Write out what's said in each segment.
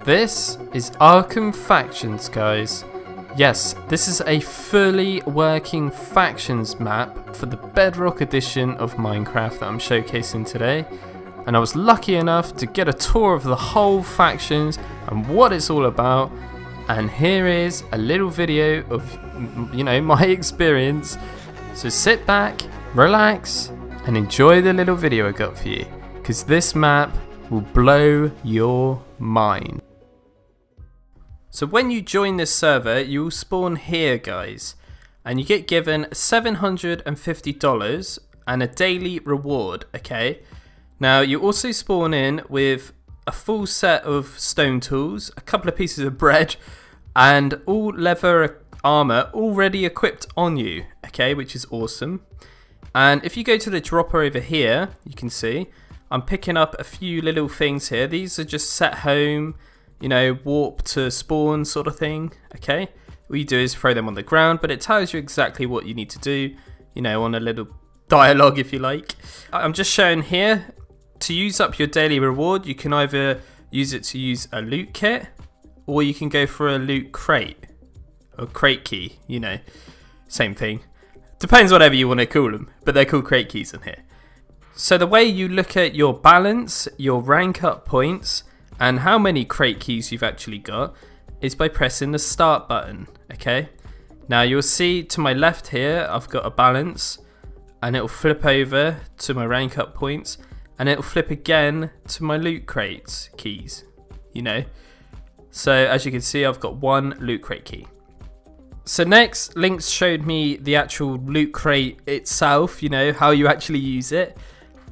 This is Arkham Factions, guys. Yes, this is a fully working factions map for the Bedrock edition of Minecraft that I'm showcasing today. And I was lucky enough to get a tour of the whole factions and what it's all about. And here is a little video of, my experience. So sit back, relax, and enjoy the little video I got for you, because this map will blow your mind. So when you join this server, you will spawn here, guys, and you get given $750 and a daily reward, okay? Now you also spawn in with a full set of stone tools, a couple of pieces of bread, and all leather armor already equipped on you, okay, which is awesome. And if you go to the dropper over here, you can see I'm picking up a few little things here. These are just set home, warp to spawn sort of thing, okay? All you do is throw them on the ground, but it tells you exactly what you need to do, on a little dialogue if you like. I'm just showing here, to use up your daily reward, you can either use it to use a loot kit, or you can go for a loot crate, or crate key, same thing. Depends whatever you want to call them, but they're called crate keys in here. So the way you look at your balance, your rank up points, and how many crate keys you've actually got is by pressing the start button, okay? Now you'll see to my left here, I've got a balance, and it'll flip over to my rank up points, and it'll flip again to my loot crates keys, So as you can see, I've got one loot crate key. So next, Lynx showed me the actual loot crate itself, how you actually use it.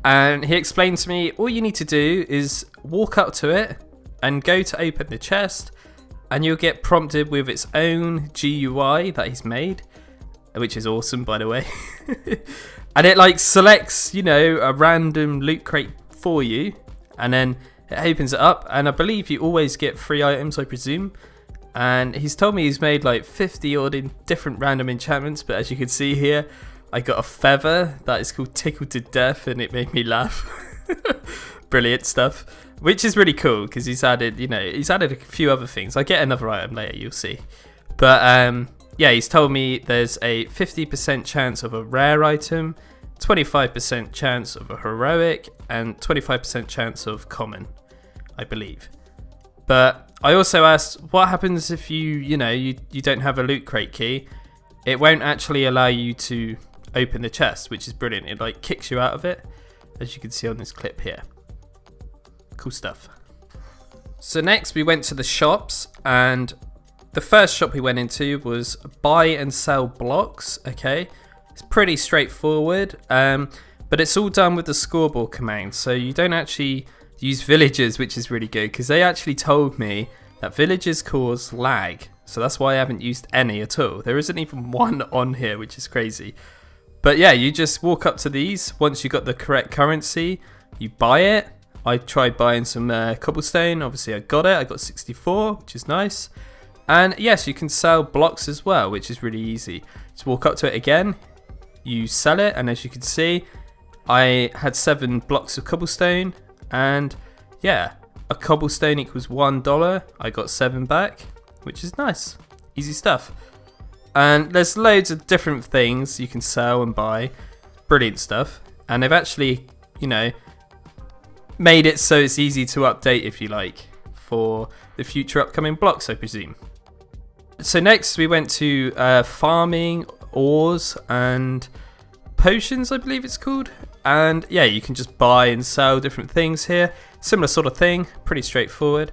And he explained to me, all you need to do is walk up to it and go to open the chest, and you'll get prompted with its own GUI that he's made, which is awesome, by the way. And it selects, a random loot crate for you, and then it opens it up, and I believe you always get 3 items, I presume. And he's told me he's made 50 odd in different random enchantments, but as you can see here, I got a feather that is called Tickled to Death, and it made me laugh. Brilliant stuff, which is really cool because he's added a few other things. I get another item later, you'll see. But he's told me there's a 50% chance of a rare item, 25% chance of a heroic, and 25% chance of common, I believe. But I also asked, what happens if you don't have a loot crate key? It won't actually allow you to open the chest, which is brilliant. It kicks you out of it, as you can see on this clip here. Cool stuff. So next we went to the shops, and the first shop we went into was buy and sell blocks, okay? It's pretty straightforward, but it's all done with the scoreboard command, so you don't actually use villagers, which is really good, because they actually told me that villagers cause lag, so that's why I haven't used any at all. There isn't even one on here, which is crazy. But yeah, you just walk up to these. Once you got the correct currency, you buy it. I tried buying some cobblestone. Obviously I got it. I got 64, which is nice. And yes, you can sell blocks as well, which is really easy. Just walk up to it again, you sell it, and as you can see, I had 7 blocks of cobblestone, and yeah, a cobblestone equals $1. I got 7 back, which is nice. Easy stuff. And there's loads of different things you can sell and buy. Brilliant stuff. And they've actually, made it so it's easy to update, if you like, for the future upcoming blocks, I presume. So next we went to farming, ores, and potions, I believe it's called. And yeah, you can just buy and sell different things here. Similar sort of thing, pretty straightforward.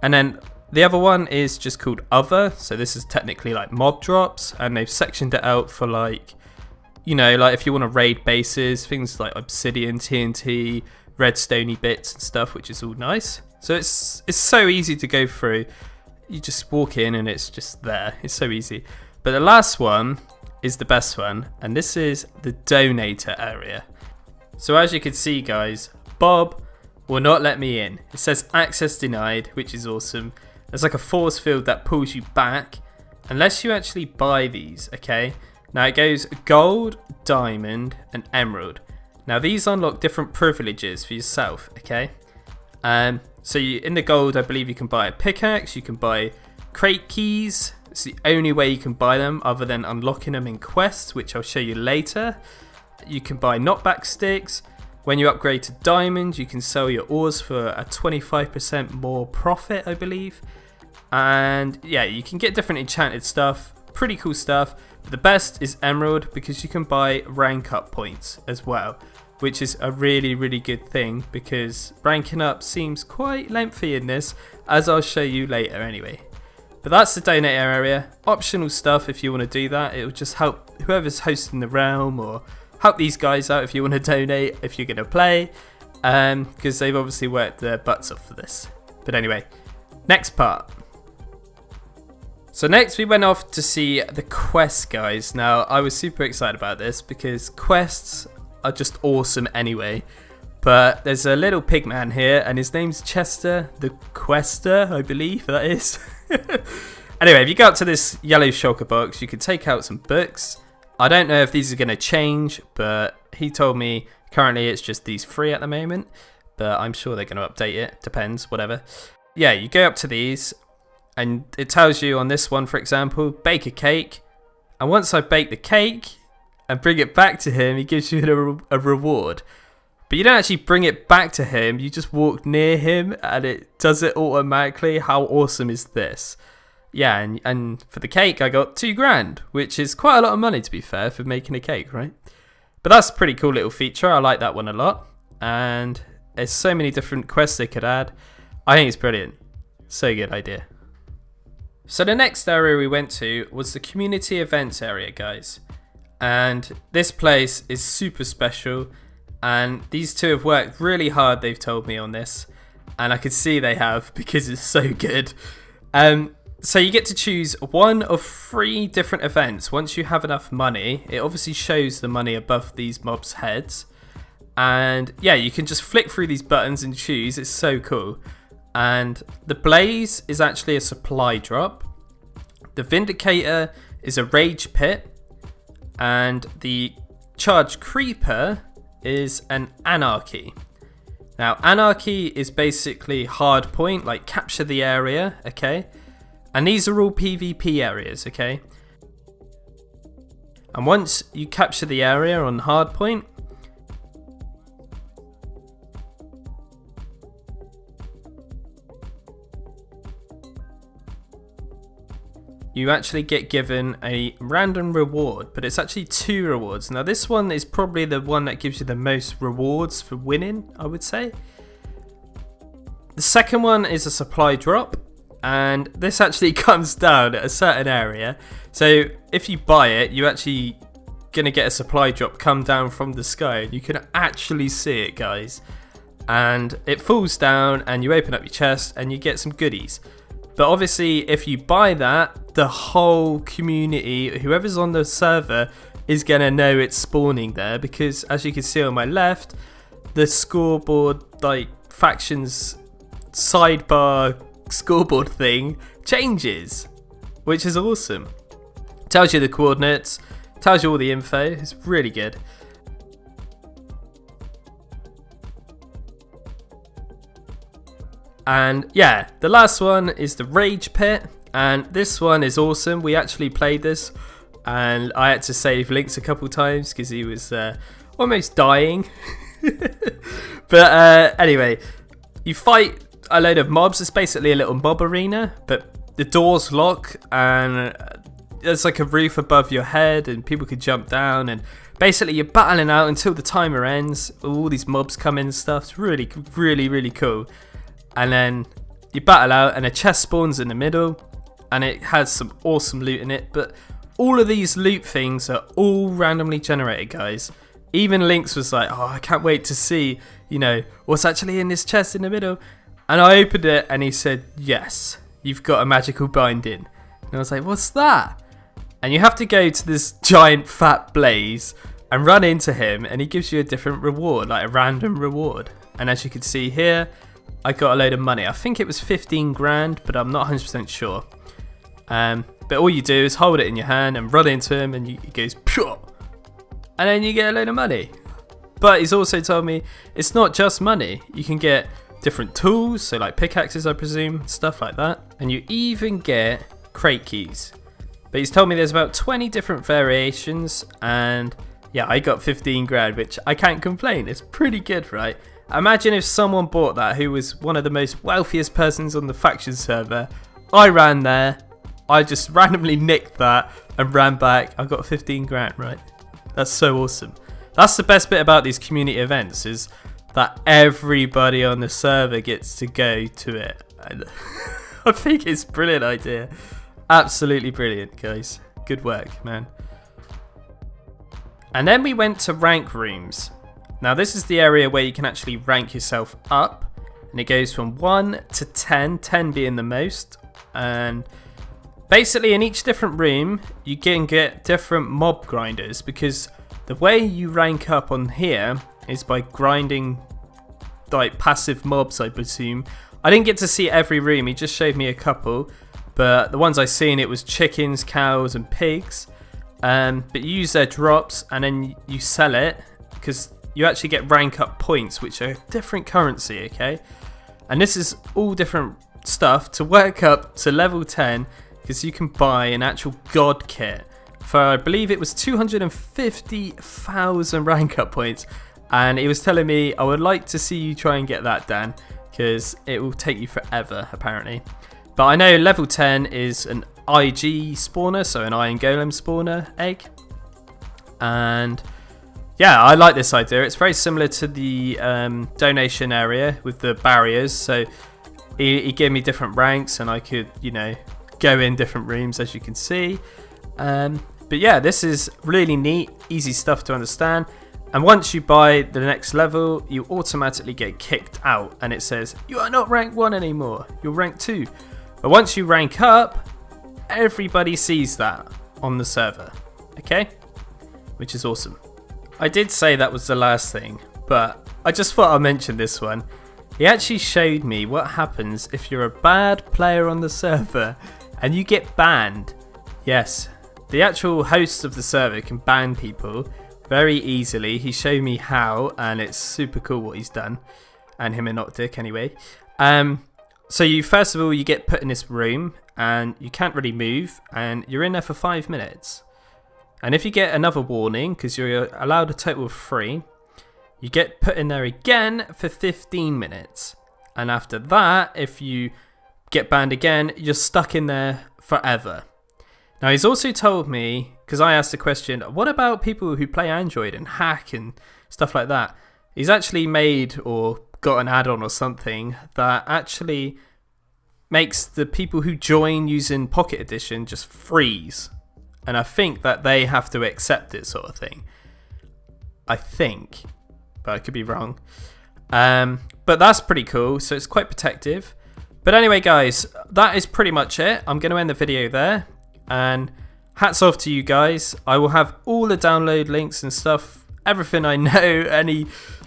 And then the other one is just called Other. So this is technically mob drops, and they've sectioned it out for if you want to raid bases, things like obsidian, TNT, redstone bits and stuff, which is all nice. So it's so easy to go through. You just walk in and it's just there. It's so easy. But the last one is the best one, and this is the donator area. So as you can see, guys, Bob will not let me in. It says access denied, which is awesome. There's a force field that pulls you back, unless you actually buy these, okay? Now it goes gold, diamond, and emerald. Now these unlock different privileges for yourself, okay? So in the gold, I believe you can buy a pickaxe, you can buy crate keys. It's the only way you can buy them other than unlocking them in quests, which I'll show you later. You can buy knockback sticks. When you upgrade to diamond, you can sell your ores for a 25% more profit, I believe. And yeah, you can get different enchanted stuff, pretty cool stuff. But the best is emerald because you can buy rank up points as well, which is a really, really good thing because ranking up seems quite lengthy in this, as I'll show you later anyway. But that's the donate area. Optional stuff if you want to do that. It will just help whoever's hosting the realm, or help these guys out if you want to donate, if you're going to play, because they've obviously worked their butts off for this. But anyway, next part. So next we went off to see the quests, guys. Now I was super excited about this because quests are just awesome anyway. But there's a little pig man here and his name's Chester the Quester, I believe that is. Anyway, if you go up to this yellow shulker box, you can take out some books. I don't know if these are going to change, but he told me currently it's just these 3 at the moment. But I'm sure they're going to update it. Depends, whatever. Yeah, you go up to these and it tells you on this one, for example, bake a cake. And once I bake the cake and bring it back to him, he gives you a reward. But you don't actually bring it back to him, you just walk near him and it does it automatically. How awesome is this? Yeah, and for the cake I got 2 grand, which is quite a lot of money to be fair for making a cake, right? But that's a pretty cool little feature, I like that one a lot. And there's so many different quests they could add. I think it's brilliant. So good idea. So the next area we went to was the community events area, guys. And this place is super special. And these two have worked really hard, they've told me, on this. And I could see they have because it's so good. So you get to choose one of 3 different events. Once you have enough money, it obviously shows the money above these mobs' heads. And yeah, you can just flick through these buttons and choose. It's so cool. And the Blaze is actually a supply drop. The Vindicator is a rage pit. And the Charge Creeper is an Anarchy. Now Anarchy is basically hard point, like capture the area, okay? And these are all PvP areas, okay? And once you capture the area on hard point, you actually get given a random reward, but it's actually 2 rewards. Now this one is probably the one that gives you the most rewards for winning, I would say. The second one is a supply drop, and this actually comes down at a certain area. So if you buy it, you're actually gonna get a supply drop come down from the sky, and you can actually see it, guys. And it falls down and you open up your chest and you get some goodies. But obviously if you buy that, the whole community, whoever's on the server, is going to know it's spawning there, because as you can see on my left, the scoreboard, like factions sidebar scoreboard thing changes, which is awesome. Tells you the coordinates, tells you all the info. It's really good. And yeah, the last one is the Rage Pit, and this one is awesome. We actually played this and I had to save Lynx a couple times because he was almost dying. But anyway, you fight a load of mobs. It's basically a little mob arena, but the doors lock and there's like a roof above your head and people can jump down, and basically you're battling out until the timer ends. All these mobs come in and stuff. It's really, really, really cool. And then you battle out and a chest spawns in the middle and it has some awesome loot in it. But all of these loot things are all randomly generated, guys. Even Lynx was like, oh, I can't wait to see, you know, what's actually in this chest in the middle. And I opened it and he said, yes, you've got a magical binding. And I was like, what's that? And you have to go to this giant fat Blaze and run into him, and he gives you a different reward, like a random reward. And as you can see here, I got a load of money. I think it was 15 grand, but I'm not 100% sure. But all you do is hold it in your hand and run into him, and he goes pure, and then you get a load of money. But he's also told me it's not just money. You can get different tools, so like pickaxes, I presume, stuff like that. And you even get crate keys. But he's told me there's about 20 different variations, and yeah, I got 15 grand, which I can't complain. It's pretty good, right? Imagine if someone bought that who was one of the most wealthiest persons on the faction server. I ran there, I just randomly nicked that and ran back. I got 15 grand, right? That's so awesome. That's the best bit about these community events, is that everybody on the server gets to go to it. I think it's a brilliant idea. Absolutely brilliant, guys. Good work, man. And then we went to rank rooms. Now this is the area where you can actually rank yourself up, and it goes from 1 to 10, 10 being the most. And basically in each different room you can get different mob grinders, because the way you rank up on here is by grinding like passive mobs, I presume. I didn't get to see every room, he just showed me a couple, but the ones I seen, it was chickens, cows and pigs. But you use their drops and then you sell it, because you actually get rank up points, which are different currency, okay? And this is all different stuff to work up to level 10, because you can buy an actual god kit for, I believe it was 250,000 rank up points. And he was telling me, I would like to see you try and get that, Dan, because it will take you forever apparently. But I know level 10 is an IG spawner, so an iron golem spawner egg. And yeah, I like this idea. It's very similar to the donation area with the barriers. So he gave me different ranks and I could, you know, go in different rooms, as you can see. But yeah, this is really neat, easy stuff to understand. And once you buy the next level, you automatically get kicked out and it says, you are not rank 1 anymore, you're rank 2. But once you rank up, everybody sees that on the server, okay? Which is awesome. I did say that was the last thing, but I just thought I'd mention this one. He actually showed me what happens if you're a bad player on the server and you get banned. Yes, the actual host of the server can ban people very easily. He showed me how, and it's super cool what he's done, and him and Optic anyway. So you, first of all, you get put in this room and you can't really move, and you're in there for 5 minutes. And if you get another warning, because you're allowed a total of 3, you get put in there again for 15 minutes. And after that, if you get banned again, you're stuck in there forever. Now he's also told me, because I asked the question, what about people who play Android and hack and stuff like that? He's actually made or got an add-on or something that actually makes the people who join using Pocket Edition just freeze. And I think that they have to accept it, sort of thing. I think, but I could be wrong. But that's pretty cool, so it's quite protective. But anyway guys, that is pretty much it. I'm going to end the video there. And hats off to you guys. I will have all the download links and stuff, everything I know, any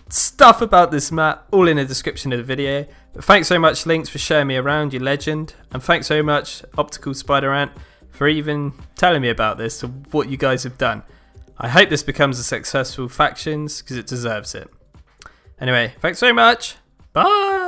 stuff about this map, all in the description of the video. But thanks so much, Links, for showing me around, you legend. And thanks so much, Optical Spider Ant, for even telling me about this and what you guys have done. I hope this becomes a successful factions, because it deserves it. Anyway, thanks so much. Bye!